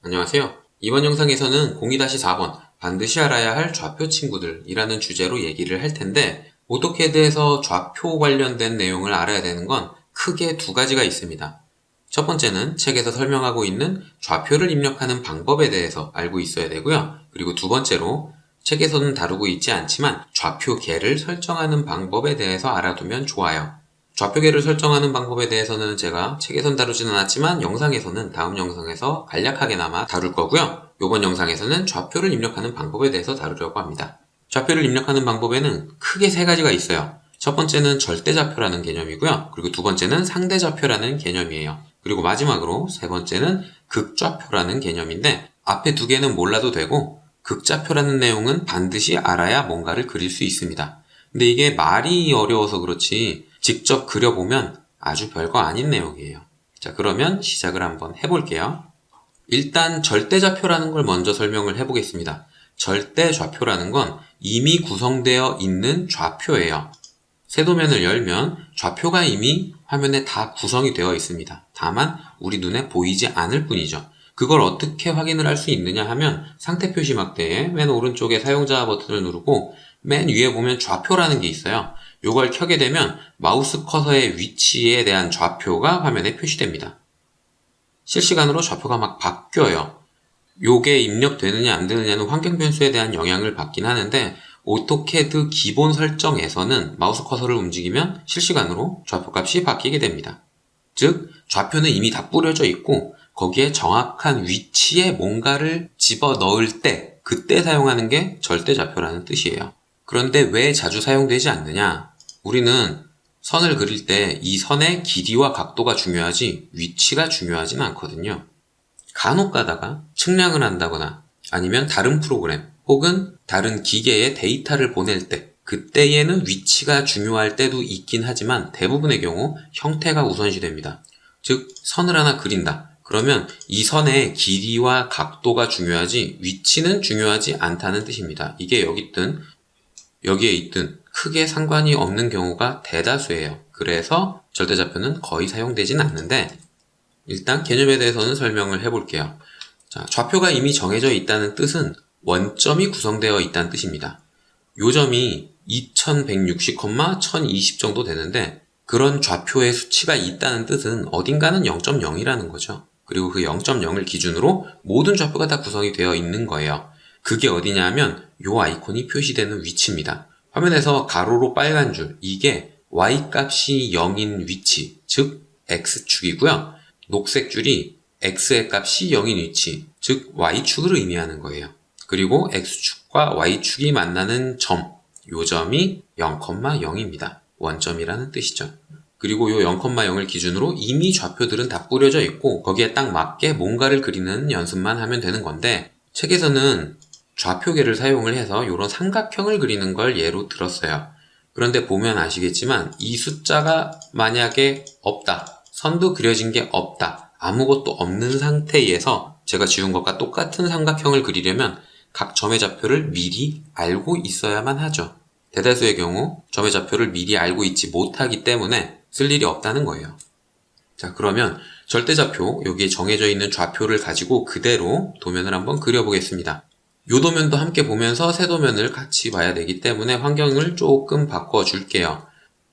안녕하세요. 이번 영상에서는 02-4번 반드시 알아야 할 좌표 친구들이라는 주제로 얘기를 할 텐데, 오토캐드에서 좌표 관련된 내용을 알아야 되는 건 크게 두 가지가 있습니다. 첫 번째는 책에서 설명하고 있는 좌표를 입력하는 방법에 대해서 알고 있어야 되고요. 그리고 두 번째로 책에서는 다루고 있지 않지만 좌표계를 설정하는 방법에 대해서 알아두면 좋아요. 좌표계를 설정하는 방법에 대해서는 제가 책에선 다루진 않았지만 영상에서는 다음 영상에서 간략하게나마 다룰 거고요. 이번 영상에서는 좌표를 입력하는 방법에 대해서 다루려고 합니다. 좌표를 입력하는 방법에는 크게 세 가지가 있어요. 첫 번째는 절대좌표라는 개념이고요. 그리고 두 번째는 상대좌표라는 개념이에요. 그리고 마지막으로 세 번째는 극좌표라는 개념인데, 앞에 두 개는 몰라도 되고 극좌표라는 내용은 반드시 알아야 뭔가를 그릴 수 있습니다. 근데 이게 말이 어려워서 그렇지 직접 그려보면 아주 별거 아닌 내용이에요. 자, 그러면 시작을 한번 해볼게요. 일단 절대좌표라는 걸 먼저 설명을 해보겠습니다. 절대좌표라는 건 이미 구성되어 있는 좌표예요. 세도면을 열면 좌표가 이미 화면에 다 구성이 되어 있습니다. 다만 우리 눈에 보이지 않을 뿐이죠. 그걸 어떻게 확인을 할 수 있느냐 하면 상태 표시 막대에 맨 오른쪽에 사용자 버튼을 누르고 맨 위에 보면 좌표라는 게 있어요. 요걸 켜게 되면 마우스 커서의 위치에 대한 좌표가 화면에 표시됩니다. 실시간으로 좌표가 막 바뀌어요. 요게 입력되느냐 안 되느냐는 환경 변수에 대한 영향을 받긴 하는데, 오토캐드 기본 설정에서는 마우스 커서를 움직이면 실시간으로 좌표 값이 바뀌게 됩니다. 즉, 좌표는 이미 다 뿌려져 있고 거기에 정확한 위치에 뭔가를 집어넣을 때, 그때 사용하는 게 절대좌표라는 뜻이에요. 그런데 왜 자주 사용되지 않느냐? 우리는 선을 그릴 때 이 선의 길이와 각도가 중요하지 위치가 중요하진 않거든요. 간혹 가다가 측량을 한다거나 아니면 다른 프로그램 혹은 다른 기계에 데이터를 보낼 때, 그때에는 위치가 중요할 때도 있긴 하지만 대부분의 경우 형태가 우선시됩니다. 즉, 선을 하나 그린다. 그러면 이 선의 길이와 각도가 중요하지 위치는 중요하지 않다는 뜻입니다. 이게 여기에 있든 크게 상관이 없는 경우가 대다수예요. 그래서 절대좌표는 거의 사용되진 않는데, 일단 개념에 대해서는 설명을 해볼게요. 자, 좌표가 이미 정해져 있다는 뜻은 원점이 구성되어 있다는 뜻입니다. 요 점이 2160, 1020 정도 되는데, 그런 좌표의 수치가 있다는 뜻은 어딘가는 0.0이라는 거죠. 그리고 그 0.0을 기준으로 모든 좌표가 다 구성이 되어 있는 거예요. 그게 어디냐 하면 요 아이콘이 표시되는 위치입니다. 화면에서 가로로 빨간 줄, 이게 y 값이 0인 위치, 즉 x축이고요. 녹색 줄이 x의 값이 0인 위치, 즉 y축을 의미하는 거예요. 그리고 x축과 y축이 만나는 점, 요 점이 0,0입니다. 원점이라는 뜻이죠. 그리고 요 0,0을 기준으로 이미 좌표들은 다 뿌려져 있고 거기에 딱 맞게 뭔가를 그리는 연습만 하면 되는 건데, 책에서는 좌표계를 사용을 해서 이런 삼각형을 그리는 걸 예로 들었어요. 그런데 보면 아시겠지만 이 숫자가 만약에 없다, 선도 그려진 게 없다, 아무것도 없는 상태에서 제가 지운 것과 똑같은 삼각형을 그리려면 각 점의 좌표를 미리 알고 있어야만 하죠. 대다수의 경우 점의 좌표를 미리 알고 있지 못하기 때문에 쓸 일이 없다는 거예요. 자, 그러면 절대좌표, 여기에 정해져 있는 좌표를 가지고 그대로 도면을 한번 그려보겠습니다. 요 도면도 함께 보면서 새 도면을 같이 봐야 되기 때문에 환경을 조금 바꿔줄게요.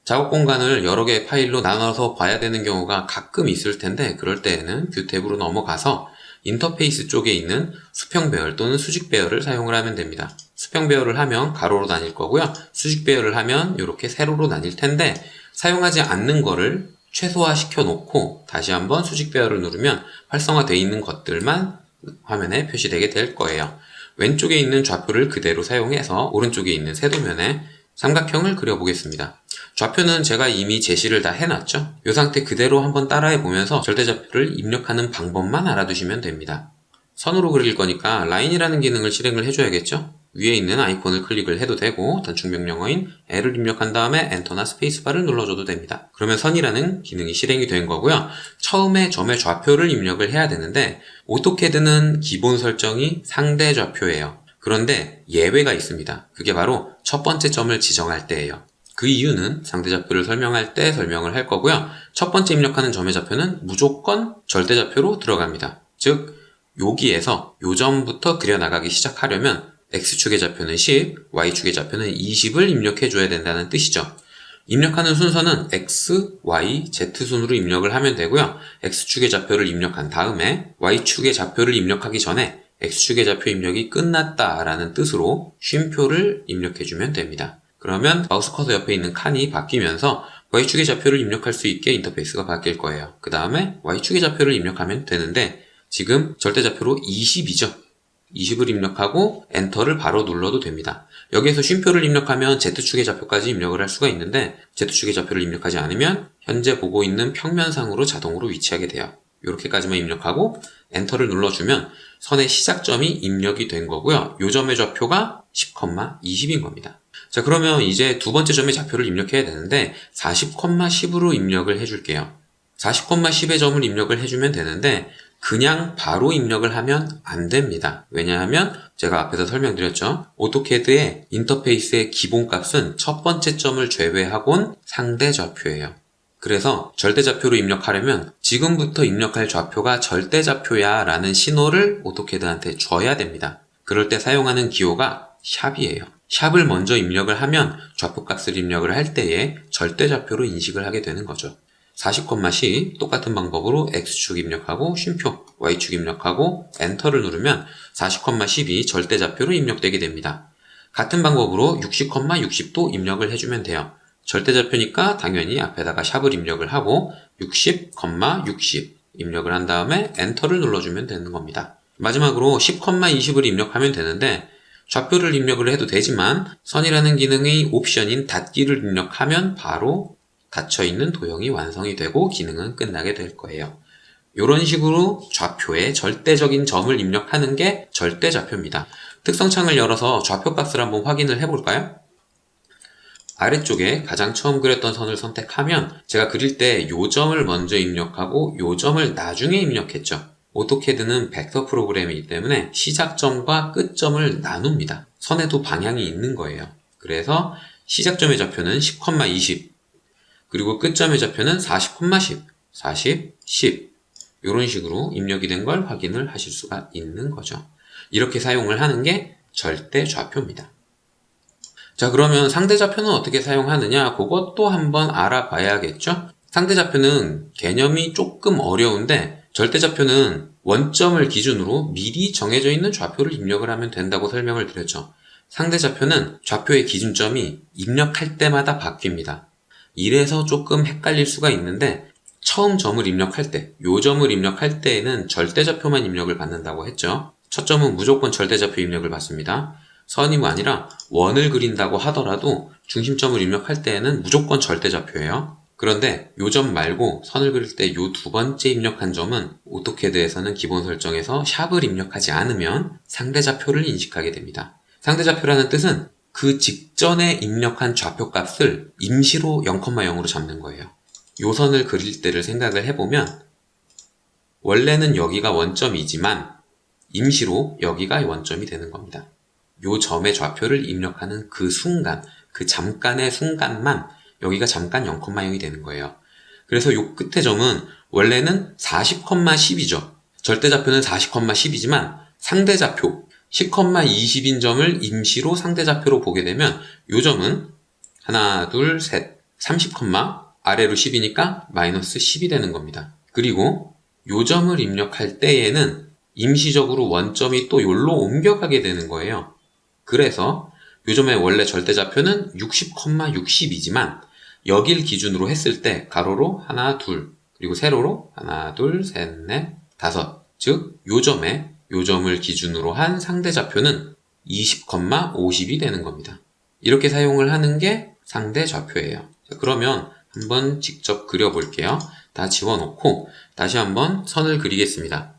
작업 공간을 여러 개의 파일로 나눠서 봐야 되는 경우가 가끔 있을 텐데, 그럴 때에는 뷰 탭으로 넘어가서 인터페이스 쪽에 있는 수평 배열 또는 수직 배열을 사용을 하면 됩니다. 수평 배열을 하면 가로로 나뉠 거고요. 수직 배열을 하면 이렇게 세로로 나뉠 텐데, 사용하지 않는 거를 최소화 시켜 놓고 다시 한번 수직 배열을 누르면 활성화되어 있는 것들만 화면에 표시되게 될 거예요. 왼쪽에 있는 좌표를 그대로 사용해서 오른쪽에 있는 세도면에 삼각형을 그려보겠습니다. 좌표는 제가 이미 제시를 다 해놨죠. 이 상태 그대로 한번 따라해 보면서 절대좌표를 입력하는 방법만 알아두시면 됩니다. 선으로 그릴 거니까 라인이라는 기능을 실행을 해줘야겠죠. 위에 있는 아이콘을 클릭을 해도 되고 단축 명령어인 L을 입력한 다음에 엔터나 스페이스바를 눌러줘도 됩니다. 그러면 선이라는 기능이 실행이 된 거고요. 처음에 점의 좌표를 입력을 해야 되는데, 오토캐드는 기본 설정이 상대 좌표예요. 그런데 예외가 있습니다. 그게 바로 첫 번째 점을 지정할 때예요. 그 이유는 상대좌표를 설명할 때 설명을 할 거고요. 첫 번째 입력하는 점의 좌표는 무조건 절대좌표로 들어갑니다. 즉 여기에서 요점부터 그려나가기 시작하려면 X축의 좌표는 10, Y축의 좌표는 20을 입력해줘야 된다는 뜻이죠. 입력하는 순서는 X, Y, Z 순으로 입력을 하면 되고요. X축의 좌표를 입력한 다음에 Y축의 좌표를 입력하기 전에 X축의 좌표 입력이 끝났다라는 뜻으로 쉼표를 입력해주면 됩니다. 그러면 마우스 커서 옆에 있는 칸이 바뀌면서 Y축의 좌표를 입력할 수 있게 인터페이스가 바뀔 거예요. 그 다음에 Y축의 좌표를 입력하면 되는데 지금 절대좌표로 20이죠. 20을 입력하고 엔터를 바로 눌러도 됩니다. 여기에서 쉼표를 입력하면 Z축의 좌표까지 입력을 할 수가 있는데 Z축의 좌표를 입력하지 않으면 현재 보고 있는 평면상으로 자동으로 위치하게 돼요. 이렇게까지만 입력하고 엔터를 눌러주면 선의 시작점이 입력이 된 거고요. 요 점의 좌표가 10,20인 겁니다. 자, 그러면 이제 두 번째 점의 좌표를 입력해야 되는데 40,10으로 입력을 해줄게요. 40,10의 점을 입력을 해주면 되는데 그냥 바로 입력을 하면 안 됩니다. 왜냐하면 제가 앞에서 설명드렸죠. 오토캐드의 인터페이스의 기본값은 첫 번째 점을 제외하곤 상대 좌표예요. 그래서 절대좌표로 입력하려면 지금부터 입력할 좌표가 절대좌표야 라는 신호를 오토캐드한테 줘야 됩니다. 그럴 때 사용하는 기호가 샵이에요. 샵을 먼저 입력을 하면 좌표값을 입력을 할 때에 절대좌표로 인식을 하게 되는 거죠. 40,10 똑같은 방법으로 X축 입력하고 쉼표, Y축 입력하고 엔터를 누르면 40,10이 절대좌표로 입력되게 됩니다. 같은 방법으로 60,60도 입력을 해주면 돼요. 절대좌표니까 당연히 앞에다가 샵을 입력을 하고 60,60 입력을 한 다음에 엔터를 눌러주면 되는 겁니다. 마지막으로 10,20을 입력하면 되는데 좌표를 입력을 해도 되지만 선이라는 기능의 옵션인 닫기를 입력하면 바로 닫혀있는 도형이 완성이 되고 기능은 끝나게 될 거예요. 이런 식으로 좌표에 절대적인 점을 입력하는 게 절대좌표입니다. 특성창을 열어서 좌표값을 한번 확인을 해볼까요? 아래쪽에 가장 처음 그렸던 선을 선택하면 제가 그릴 때 요 점을 먼저 입력하고 요 점을 나중에 입력했죠. 오토캐드는 벡터 프로그램이기 때문에 시작점과 끝점을 나눕니다. 선에도 방향이 있는 거예요. 그래서 시작점의 좌표는 10,20 그리고 끝점의 좌표는 40,10 40, 10 이런 식으로 입력이 된 걸 확인을 하실 수가 있는 거죠. 이렇게 사용을 하는 게 절대좌표입니다. 자, 그러면 상대좌표는 어떻게 사용하느냐 그것도 한번 알아봐야겠죠. 상대좌표는 개념이 조금 어려운데 절대좌표는 원점을 기준으로 미리 정해져 있는 좌표를 입력을 하면 된다고 설명을 드렸죠. 상대좌표는 좌표의 기준점이 입력할 때마다 바뀝니다. 이래서 조금 헷갈릴 수가 있는데 처음 점을 입력할 때, 요 점을 입력할 때에는 절대좌표만 입력을 받는다고 했죠. 첫 점은 무조건 절대좌표 입력을 받습니다. 선이 아니라 원을 그린다고 하더라도 중심점을 입력할 때에는 무조건 절대좌표예요. 그런데 요 점 말고 선을 그릴 때 요 두 번째 입력한 점은 오토캐드에서는 기본 설정에서 샵을 입력하지 않으면 상대좌표를 인식하게 됩니다. 상대좌표라는 뜻은 그 직전에 입력한 좌표값을 임시로 0,0으로 잡는 거예요. 요 선을 그릴 때를 생각을 해보면 원래는 여기가 원점이지만 임시로 여기가 원점이 되는 겁니다. 요 점의 좌표를 입력하는 그 순간, 그 잠깐의 순간만 여기가 잠깐 0,0이 되는 거예요. 그래서 요 끝의 점은 원래는 40,10이죠. 절대좌표는 40,10이지만 상대좌표 10,20인 점을 임시로 상대좌표로 보게 되면 요 점은 하나, 둘, 셋, 30, 아래로 10이니까 마이너스 10이 되는 겁니다. 그리고 요 점을 입력할 때에는 임시적으로 원점이 또 요로 옮겨가게 되는 거예요. 그래서 요 점의 원래 절대좌표는 60,60이지만 여길 기준으로 했을 때 가로로 하나, 둘, 그리고 세로로 하나, 둘, 셋, 넷, 다섯. 즉, 요 점을 기준으로 한 상대좌표는 20,50이 되는 겁니다. 이렇게 사용을 하는 게 상대좌표예요. 자, 그러면 한번 직접 그려볼게요. 다 지워놓고 다시 한번 선을 그리겠습니다.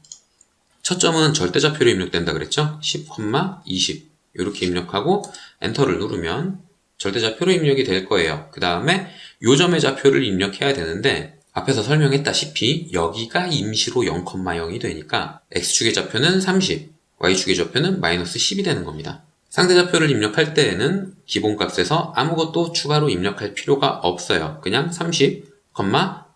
첫 점은 절대좌표로 입력된다 그랬죠? 10,20 이렇게 입력하고 엔터를 누르면 절대좌표로 입력이 될 거예요. 그 다음에 요 점의 좌표를 입력해야 되는데 앞에서 설명했다시피 여기가 임시로 0,0이 되니까 X축의 좌표는 30, Y축의 좌표는 마이너스 10이 되는 겁니다. 상대좌표를 입력할 때에는 기본값에서 아무것도 추가로 입력할 필요가 없어요. 그냥 30,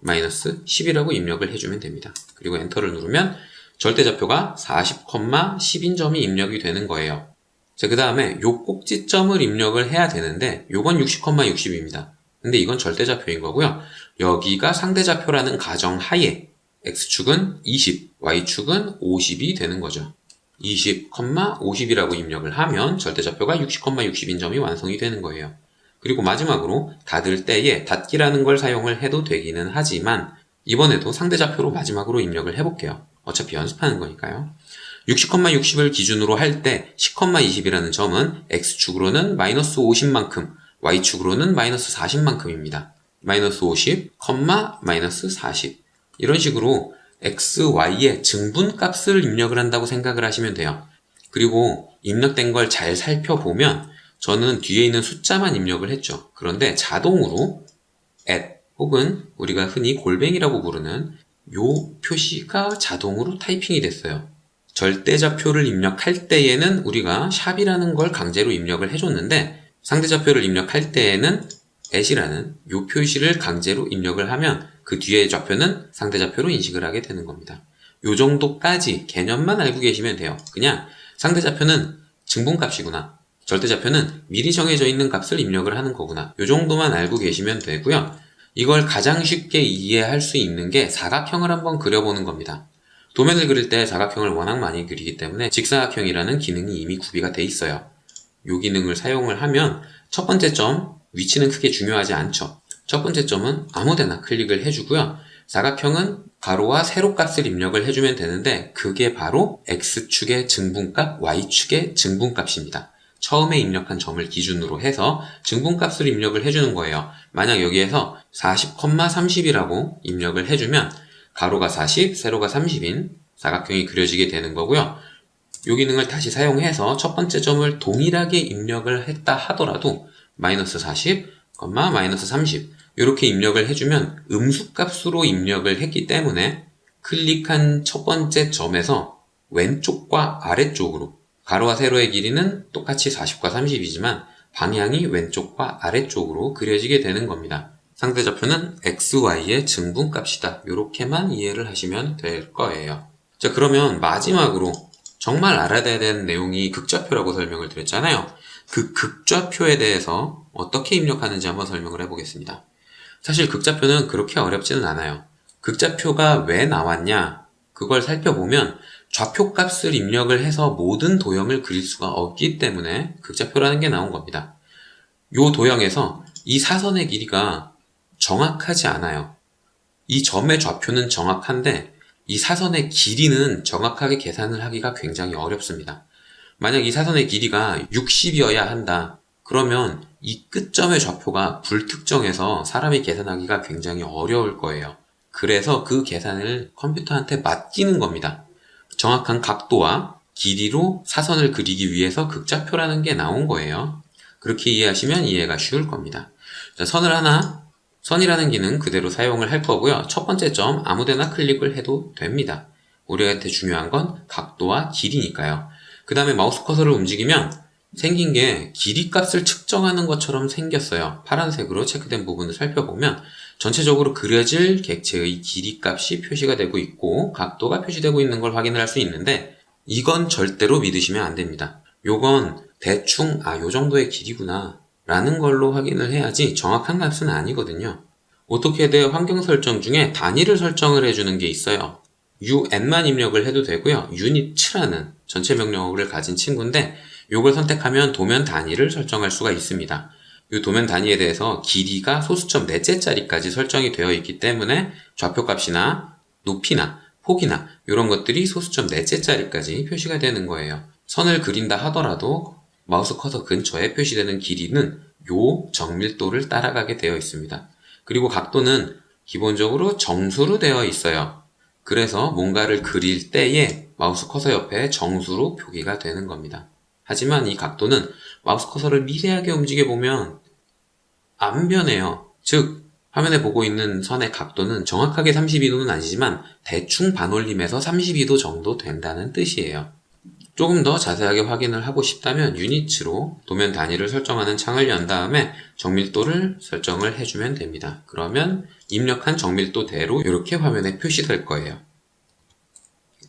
마이너스 10이라고 입력을 해주면 됩니다. 그리고 엔터를 누르면 절대좌표가 40,10인 점이 입력이 되는 거예요. 자, 그 다음에 요 꼭지점을 입력을 해야 되는데 요건 60,60입니다. 근데 이건 절대좌표인 거고요. 여기가 상대좌표라는 가정 하에 x축은 20, y축은 50이 되는 거죠. 20, 50이라고 입력을 하면 절대좌표가 60,60인 점이 완성이 되는 거예요. 그리고 마지막으로 닫을 때에 닫기라는 걸 사용을 해도 되기는 하지만 이번에도 상대좌표로 마지막으로 입력을 해볼게요. 어차피 연습하는 거니까요. 60,60을 기준으로 할 때 10,20이라는 점은 x축으로는 마이너스 50만큼, y축으로는 마이너스 40만큼입니다. 마이너스 50, 마이너스 40 이런 식으로 x, y의 증분값을 입력을 한다고 생각을 하시면 돼요. 그리고 입력된 걸 잘 살펴보면 저는 뒤에 있는 숫자만 입력을 했죠. 그런데 자동으로 at 혹은 우리가 흔히 골뱅이라고 부르는 요 표시가 자동으로 타이핑이 됐어요. 절대좌표를 입력할 때에는 우리가 샵이라는 걸 강제로 입력을 해줬는데 상대좌표를 입력할 때에는 at이라는 요 표시를 강제로 입력을 하면 그 뒤에 좌표는 상대좌표로 인식을 하게 되는 겁니다. 요 정도까지 개념만 알고 계시면 돼요. 그냥 상대좌표는 증분값이구나. 절대좌표는 미리 정해져 있는 값을 입력을 하는 거구나. 요 정도만 알고 계시면 되고요. 이걸 가장 쉽게 이해할 수 있는 게 사각형을 한번 그려보는 겁니다. 도면을 그릴 때 사각형을 워낙 많이 그리기 때문에 직사각형이라는 기능이 이미 구비가 돼 있어요. 이 기능을 사용을 하면 첫 번째 점, 위치는 크게 중요하지 않죠. 첫 번째 점은 아무데나 클릭을 해주고요. 사각형은 가로와 세로 값을 입력을 해주면 되는데 그게 바로 x축의 증분값, y축의 증분값입니다. 처음에 입력한 점을 기준으로 해서 증분값을 입력을 해주는 거예요. 만약 여기에서 40,30이라고 입력을 해주면 가로가 40, 세로가 30인 사각형이 그려지게 되는 거고요. 이 기능을 다시 사용해서 첫 번째 점을 동일하게 입력을 했다 하더라도 마이너스 40, 마이너스 30 이렇게 입력을 해주면 음수값으로 입력을 했기 때문에 클릭한 첫 번째 점에서 왼쪽과 아래쪽으로 가로와 세로의 길이는 똑같이 40과 30이지만 방향이 왼쪽과 아래쪽으로 그려지게 되는 겁니다. 상대좌표는 x, y의 증분값이다. 이렇게만 이해를 하시면 될 거예요. 자, 그러면 마지막으로 정말 알아야 되는 내용이 극좌표라고 설명을 드렸잖아요. 그 극좌표에 대해서 어떻게 입력하는지 한번 설명을 해보겠습니다. 사실 극좌표는 그렇게 어렵지는 않아요. 극좌표가 왜 나왔냐? 그걸 살펴보면 좌표값을 입력을 해서 모든 도형을 그릴 수가 없기 때문에 극좌표라는 게 나온 겁니다. 이 도형에서 이 사선의 길이가 정확하지 않아요. 이 점의 좌표는 정확한데 이 사선의 길이는 정확하게 계산을 하기가 굉장히 어렵습니다. 만약 이 사선의 길이가 60이어야 한다. 그러면 이 끝점의 좌표가 불특정해서 사람이 계산하기가 굉장히 어려울 거예요. 그래서 그 계산을 컴퓨터한테 맡기는 겁니다. 정확한 각도와 길이로 사선을 그리기 위해서 극좌표라는 게 나온 거예요. 그렇게 이해하시면 이해가 쉬울 겁니다. 자, 선이라는 기능 그대로 사용을 할 거고요. 첫 번째 점 아무데나 클릭을 해도 됩니다. 우리한테 중요한 건 각도와 길이니까요. 그 다음에 마우스 커서를 움직이면 생긴 게 길이 값을 측정하는 것처럼 생겼어요. 파란색으로 체크된 부분을 살펴보면 전체적으로 그려질 객체의 길이 값이 표시가 되고 있고 각도가 표시되고 있는 걸 확인을 할 수 있는데 이건 절대로 믿으시면 안 됩니다. 요건 대충 요 정도의 길이구나 라는 걸로 확인을 해야지 정확한 값은 아니거든요. 오토캐드 환경 설정 중에 단위를 설정을 해주는 게 있어요. un만 입력을 해도 되고요. unit라는 전체 명령어를 가진 친구인데 이걸 선택하면 도면 단위를 설정할 수가 있습니다. 이 도면 단위에 대해서 길이가 소수점 넷째짜리까지 설정이 되어 있기 때문에 좌표값이나 높이나 폭이나 이런 것들이 소수점 넷째짜리까지 표시가 되는 거예요. 선을 그린다 하더라도 마우스 커서 근처에 표시되는 길이는 요 정밀도를 따라가게 되어 있습니다. 그리고 각도는 기본적으로 정수로 되어 있어요. 그래서 뭔가를 그릴 때에 마우스 커서 옆에 정수로 표기가 되는 겁니다. 하지만 이 각도는 마우스 커서를 미세하게 움직여 보면 안 변해요. 즉 화면에 보고 있는 선의 각도는 정확하게 32도는 아니지만 대충 반올림에서 32도 정도 된다는 뜻이에요. 조금 더 자세하게 확인을 하고 싶다면 유니츠로 도면 단위를 설정하는 창을 연 다음에 정밀도를 설정을 해주면 됩니다. 그러면 입력한 정밀도대로 이렇게 화면에 표시될 거예요.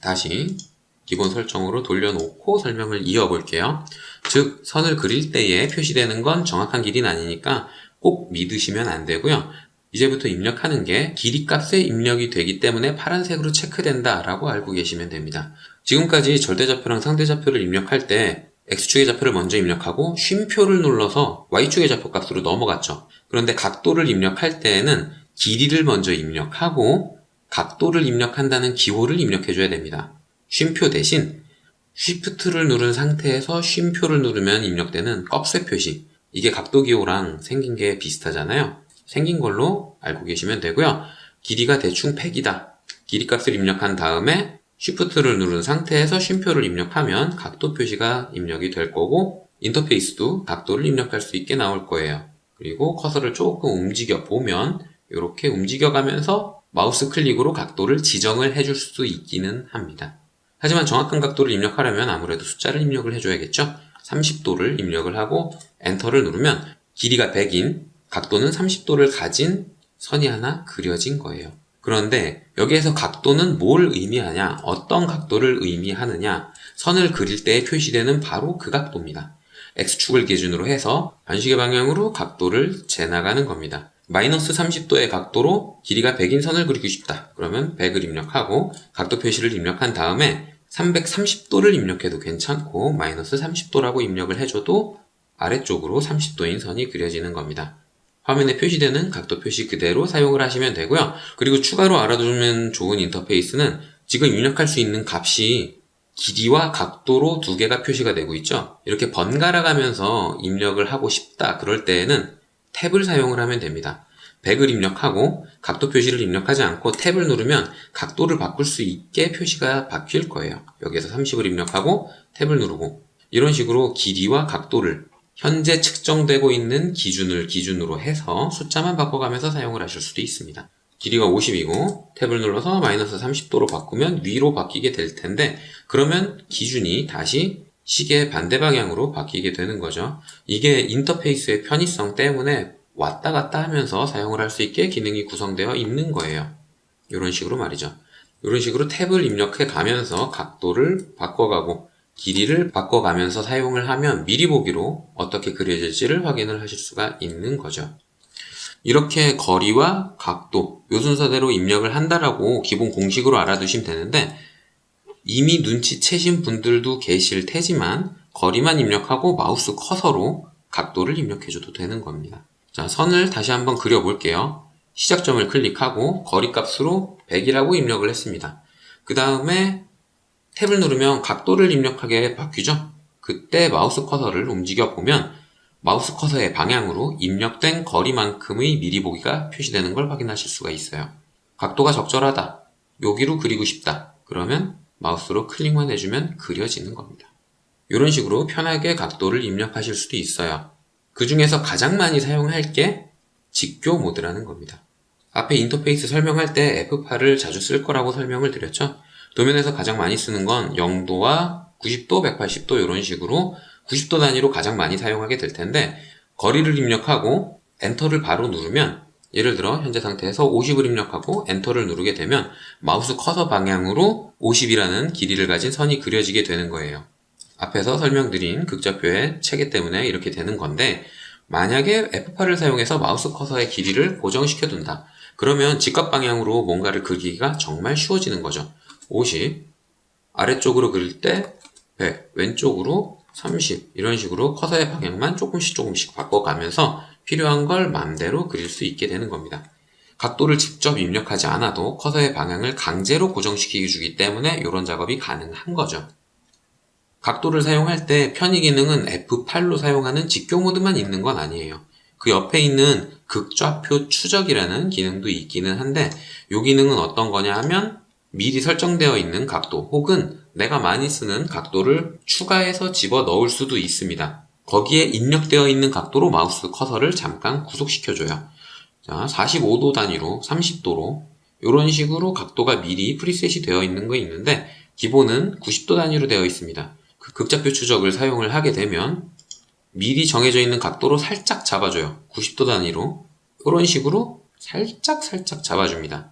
다시 기본 설정으로 돌려놓고 설명을 이어볼게요. 즉, 선을 그릴 때에 표시되는 건 정확한 길이는 아니니까 꼭 믿으시면 안 되고요. 이제부터 입력하는 게 길이 값에 입력이 되기 때문에 파란색으로 체크된다 라고 알고 계시면 됩니다. 지금까지 절대좌표랑 상대좌표를 입력할 때 X축의 좌표를 먼저 입력하고 쉼표를 눌러서 Y축의 좌표 값으로 넘어갔죠. 그런데 각도를 입력할 때에는 길이를 먼저 입력하고 각도를 입력한다는 기호를 입력해줘야 됩니다. 쉼표 대신 Shift를 누른 상태에서 쉼표를 누르면 입력되는 꺽쇠 표시, 이게 각도 기호랑 생긴 게 비슷하잖아요. 생긴 걸로 알고 계시면 되고요. 길이가 대충 100이다. 길이 값을 입력한 다음에 Shift를 누른 상태에서 쉼표를 입력하면 각도 표시가 입력이 될 거고, 인터페이스도 각도를 입력할 수 있게 나올 거예요. 그리고 커서를 조금 움직여 보면 이렇게 움직여가면서 마우스 클릭으로 각도를 지정을 해줄 수 있기는 합니다. 하지만 정확한 각도를 입력하려면 아무래도 숫자를 입력을 해줘야겠죠? 30도를 입력을 하고 엔터를 누르면 길이가 100인 각도는 30도를 가진 선이 하나 그려진 거예요. 그런데 여기에서 각도는 뭘 의미하냐, 어떤 각도를 의미하느냐, 선을 그릴 때 표시되는 바로 그 각도입니다. X축을 기준으로 해서 반시계 방향으로 각도를 재나가는 겁니다. 마이너스 30도의 각도로 길이가 100인 선을 그리고 싶다. 그러면 100을 입력하고 각도 표시를 입력한 다음에 330도를 입력해도 괜찮고 마이너스 30도라고 입력을 해줘도 아래쪽으로 30도인 선이 그려지는 겁니다. 화면에 표시되는 각도 표시 그대로 사용을 하시면 되고요. 그리고 추가로 알아두면 좋은 인터페이스는 지금 입력할 수 있는 값이 길이와 각도로 두 개가 표시가 되고 있죠. 이렇게 번갈아 가면서 입력을 하고 싶다 그럴 때에는 탭을 사용을 하면 됩니다. 100을 입력하고 각도 표시를 입력하지 않고 탭을 누르면 각도를 바꿀 수 있게 표시가 바뀔 거예요. 여기에서 30을 입력하고 탭을 누르고 이런 식으로 길이와 각도를 현재 측정되고 있는 기준을 기준으로 해서 숫자만 바꿔가면서 사용을 하실 수도 있습니다. 길이가 50이고 탭을 눌러서 마이너스 30도로 바꾸면 위로 바뀌게 될 텐데, 그러면 기준이 다시 시계 반대 방향으로 바뀌게 되는 거죠. 이게 인터페이스의 편의성 때문에 왔다 갔다 하면서 사용을 할 수 있게 기능이 구성되어 있는 거예요. 이런 식으로 말이죠. 이런 식으로 탭을 입력해 가면서 각도를 바꿔가고 길이를 바꿔가면서 사용을 하면 미리 보기로 어떻게 그려질지를 확인을 하실 수가 있는 거죠. 이렇게 거리와 각도, 요 순서대로 입력을 한다라고 기본 공식으로 알아두시면 되는데, 이미 눈치채신 분들도 계실 테지만 거리만 입력하고 마우스 커서로 각도를 입력해줘도 되는 겁니다. 자, 선을 다시 한번 그려볼게요. 시작점을 클릭하고 거리 값으로 100이라고 입력을 했습니다. 그 다음에 탭을 누르면 각도를 입력하게 바뀌죠. 그때 마우스 커서를 움직여 보면 마우스 커서의 방향으로 입력된 거리만큼의 미리 보기가 표시되는 걸 확인하실 수가 있어요. 각도가 적절하다, 여기로 그리고 싶다, 그러면 마우스로 클릭만 해주면 그려지는 겁니다. 이런 식으로 편하게 각도를 입력하실 수도 있어요. 그 중에서 가장 많이 사용할 게 직교 모드라는 겁니다. 앞에 인터페이스 설명할 때 F8을 자주 쓸 거라고 설명을 드렸죠. 도면에서 가장 많이 쓰는 건 0도와 90도, 180도 이런 식으로 90도 단위로 가장 많이 사용하게 될 텐데, 거리를 입력하고 엔터를 바로 누르면, 예를 들어 현재 상태에서 50을 입력하고 엔터를 누르게 되면 마우스 커서 방향으로 50이라는 길이를 가진 선이 그려지게 되는 거예요. 앞에서 설명드린 극좌표의 체계 때문에 이렇게 되는 건데, 만약에 F8을 사용해서 마우스 커서의 길이를 고정시켜 둔다. 그러면 직각 방향으로 뭔가를 그리기가 정말 쉬워지는 거죠. 50, 아래쪽으로 그릴 때 100, 왼쪽으로 30, 이런 식으로 커서의 방향만 조금씩 바꿔가면서 필요한 걸 맘대로 그릴 수 있게 되는 겁니다. 각도를 직접 입력하지 않아도 커서의 방향을 강제로 고정시키게 주기 때문에 이런 작업이 가능한 거죠. 각도를 사용할 때 편의 기능은 F8로 사용하는 직교 모드만 있는 건 아니에요. 그 옆에 있는 극좌표 추적이라는 기능도 있기는 한데, 이 기능은 어떤 거냐 하면 미리 설정되어 있는 각도 혹은 내가 많이 쓰는 각도를 추가해서 집어 넣을 수도 있습니다. 거기에 입력되어 있는 각도로 마우스 커서를 잠깐 구속시켜줘요. 자, 45도 단위로 30도로 이런 식으로 각도가 미리 프리셋이 되어 있는 거 있는데, 기본은 90도 단위로 되어 있습니다. 그 극좌표 추적을 사용을 하게 되면 미리 정해져 있는 각도로 살짝 잡아줘요. 90도 단위로 이런 식으로 살짝 잡아줍니다.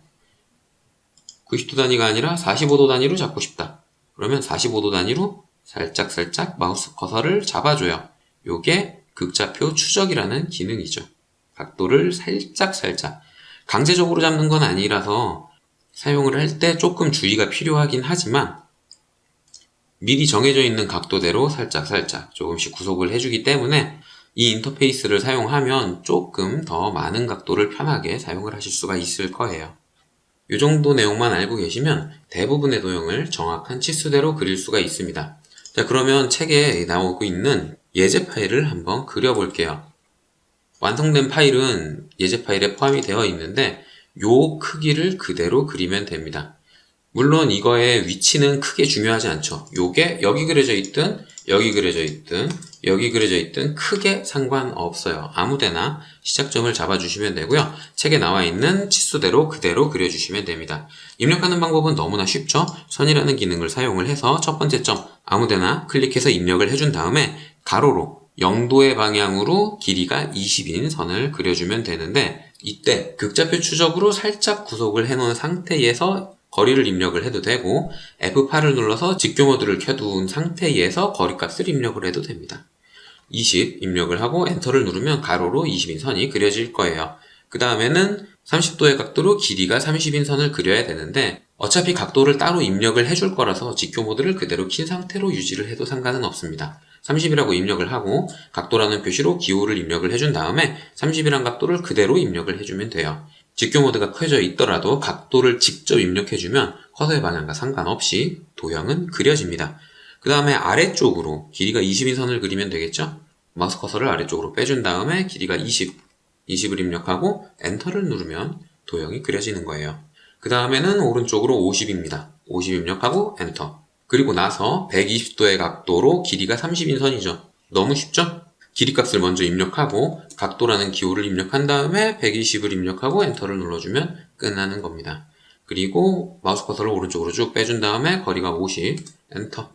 90도 단위가 아니라 45도 단위로 잡고 싶다. 그러면 45도 단위로 살짝 마우스 커서를 잡아줘요. 요게 극좌표 추적이라는 기능이죠. 각도를 살짝 강제적으로 잡는 건 아니라서 사용을 할 때 조금 주의가 필요하긴 하지만 미리 정해져 있는 각도대로 살짝 조금씩 구속을 해주기 때문에 이 인터페이스를 사용하면 조금 더 많은 각도를 편하게 사용을 하실 수가 있을 거예요. 이 정도 내용만 알고 계시면 대부분의 도형을 정확한 치수대로 그릴 수가 있습니다. 자, 그러면 책에 나오고 있는 예제 파일을 한번 그려볼게요. 완성된 파일은 예제 파일에 포함이 되어 있는데 요 크기를 그대로 그리면 됩니다. 물론 이거의 위치는 크게 중요하지 않죠. 요게 여기 그려져 있든 여기 그려져 있든 여기 그려져 있든 크게 상관없어요. 아무데나 시작점을 잡아주시면 되고요. 책에 나와 있는 치수대로 그대로 그려주시면 됩니다. 입력하는 방법은 너무나 쉽죠. 선이라는 기능을 사용을 해서 첫 번째 점 아무데나 클릭해서 입력을 해준 다음에 가로로 0도의 방향으로 길이가 20인 선을 그려주면 되는데 이때 극좌표 추적으로 살짝 구속을 해놓은 상태에서 거리를 입력을 해도 되고 F8을 눌러서 직교 모드를 켜둔 상태에서 거리값을 입력을 해도 됩니다. 20 입력을 하고 엔터를 누르면 가로로 20인 선이 그려질 거예요. 그 다음에는 30도의 각도로 길이가 30인 선을 그려야 되는데 어차피 각도를 따로 입력을 해줄 거라서 직교 모드를 그대로 킨 상태로 유지를 해도 상관은 없습니다. 30이라고 입력을 하고 각도라는 표시로 기호를 입력을 해준 다음에 30이란 각도를 그대로 입력을 해주면 돼요. 직교 모드가 켜져 있더라도 각도를 직접 입력해주면 커서의 방향과 상관없이 도형은 그려집니다. 그 다음에 아래쪽으로 길이가 20인 선을 그리면 되겠죠? 마우스 커서를 아래쪽으로 빼준 다음에 길이가 20을 입력하고 엔터를 누르면 도형이 그려지는 거예요. 그 다음에는 오른쪽으로 50입니다. 50 입력하고 엔터. 그리고 나서 120도의 각도로 길이가 30인 선이죠. 너무 쉽죠? 길이 값을 먼저 입력하고 각도라는 기호를 입력한 다음에 120을 입력하고 엔터를 눌러주면 끝나는 겁니다. 그리고 마우스 커서를 오른쪽으로 쭉 빼준 다음에 거리가 50, 엔터.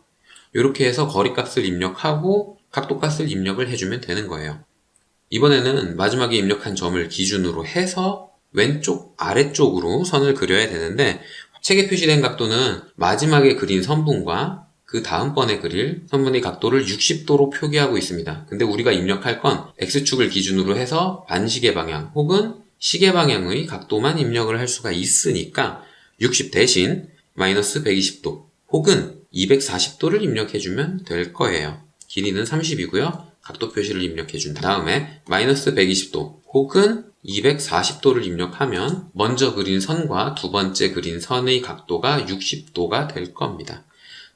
이렇게 해서 거리 값을 입력하고 각도 값을 입력을 해주면 되는 거예요. 이번에는 마지막에 입력한 점을 기준으로 해서 왼쪽 아래쪽으로 선을 그려야 되는데 책에 표시된 각도는 마지막에 그린 선분과 그 다음번에 그릴 선분의 각도를 60도로 표기하고 있습니다. 근데 우리가 입력할 건 X축을 기준으로 해서 반시계 방향 혹은 시계 방향의 각도만 입력을 할 수가 있으니까 60 대신 마이너스 120도 혹은 240도를 입력해주면 될 거예요. 길이는 30이고요. 각도 표시를 입력해준 다음에 마이너스 120도 혹은 240도를 입력하면 먼저 그린 선과 두 번째 그린 선의 각도가 60도가 될 겁니다.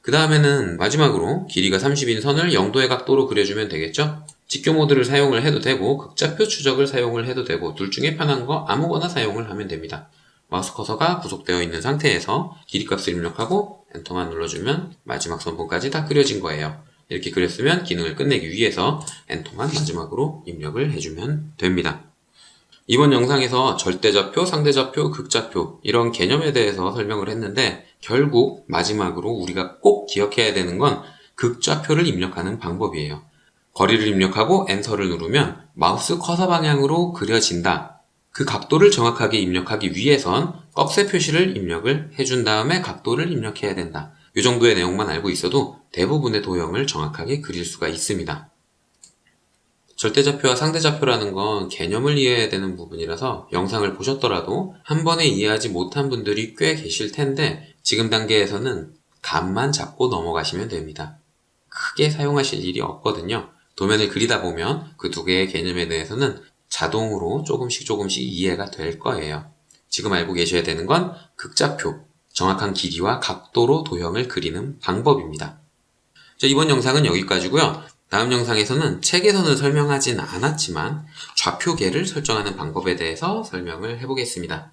그 다음에는 마지막으로 길이가 30인 선을 0도의 각도로 그려주면 되겠죠? 직교 모드를 사용을 해도 되고 극좌표 추적을 사용을 해도 되고 둘 중에 편한 거 아무거나 사용을 하면 됩니다. 마우스 커서가 구속되어 있는 상태에서 길이 값을 입력하고 엔터만 눌러주면 마지막 선분까지 다 그려진 거예요. 이렇게 그렸으면 기능을 끝내기 위해서 엔터만 마지막으로 입력을 해주면 됩니다. 이번 영상에서 절대좌표, 상대좌표, 극좌표 이런 개념에 대해서 설명을 했는데 결국 마지막으로 우리가 꼭 기억해야 되는 건 극좌표를 입력하는 방법이에요. 거리를 입력하고 엔터를 누르면 마우스 커서 방향으로 그려진다. 그 각도를 정확하게 입력하기 위해선 꺽쇠 표시를 입력을 해준 다음에 각도를 입력해야 된다. 이 정도의 내용만 알고 있어도 대부분의 도형을 정확하게 그릴 수가 있습니다. 절대좌표와 상대좌표라는 건 개념을 이해해야 되는 부분이라서 영상을 보셨더라도 한 번에 이해하지 못한 분들이 꽤 계실 텐데 지금 단계에서는 감만 잡고 넘어가시면 됩니다. 크게 사용하실 일이 없거든요. 도면을 그리다 보면 그 두 개의 개념에 대해서는 자동으로 조금씩 이해가 될 거예요. 지금 알고 계셔야 되는 건 극좌표, 정확한 길이와 각도로 도형을 그리는 방법입니다. 자, 이번 영상은 여기까지고요. 다음 영상에서는 책에서는 설명하진 않았지만 좌표계를 설정하는 방법에 대해서 설명을 해보겠습니다.